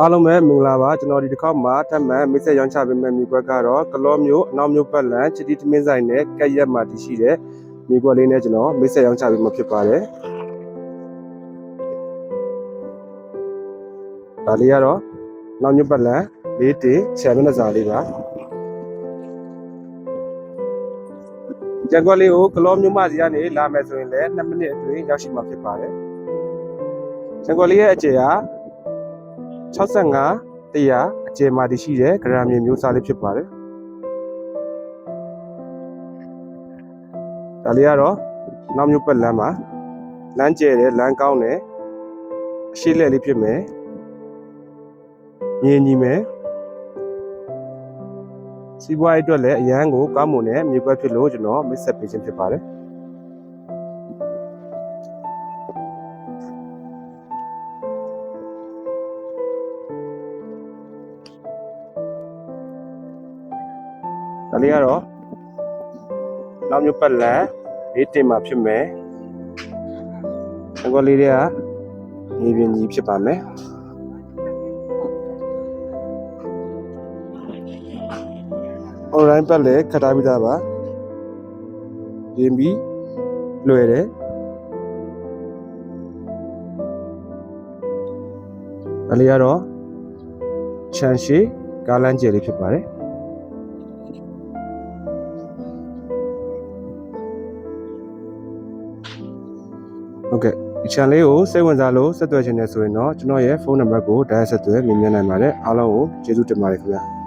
အားလုံးပဲမင်္ဂလာပါကျွန်တော်ဒီတစ်ခေါက်မှာထပ်မံမိတ်ဆက်ရောင်းချပေးမယ့်မြေကွက်ကတော့ကလောမျိုးအနောက်မျိုးပတ်လန်ချစ်တီသမင်းဆိုင်နဲ့ကက်ရက်မှာတည်ရှိတဲ့မြေကွက်လေးနဲ့ကျွန်တော်မိတ်ဆက်ရောင်းချပေးမှာဖြစ်ပါတယ်ဒါလေးကတော့နောက်မျိုးပတ်လန်လေးတင်ဆယ်မျက်နှာစာလေးပါကြက်ကွက်လေးကိုကလောမျိုးမစီကနေလာမယ်ဆိုရင်လည်း2မိနစ်အတွင်းရောက်ရှိမှာဖြစ်ပါတယ်ကြက်ကွက်လေးရဲ့အကျယ်က65 100အကျယ်မှာတည်ရှိတဲ့ဂရမ်မြေမျိုးစားလေးဖြစ်ပါတယ်ဒါလေးကတော့နောက်မျိုးပတ်လမ်းမှာလမ်းကျဲတယ်လမ်းကောင်းတယ်အရှိလက်လေးဖြစ်မယ်မြင်ညီမယ်စီးပွားရေးအတွက်လည်းအရန်ကိုကောင်းမွန်တဲ့မြေကွက်ဖြစ်လို့ကျွန်တော်မိတ်ဆက်ပေးခြင်းဖြစ်ပါတယ်ဒါလေးကတော့နောက်မျိုးပတ်လန်လေးတင်မှာဖြစ်မယ်အကွက်လေးတွေကမြေပြင်ကြီးဖြစ်ပါမယ်အွန်လိုင်းပတ်လည်းခတ်ထားပြီးသားပါရင်းပြီးလွယ်တယ်ဒါလေးကတော့ချန်ရှည်ကားလမ်းကျယ်လေးဖြစ်ပါတယ်ဟုတ်ကဲ့ဒီ channel လေးကိုစိတ်ဝင်စားလို့ဆက်သွယ်ချင်တယ်ဆိုရင်တော့ကျွန်တော်ရဲ့ဖုန်းနံပါတ်ကို direct ဆက်သွယ်မြင်မြင်နိုင်ပါတယ်အားလုံးကိုကျေးဇူးတင်ပါတယ်ခင်ဗျာ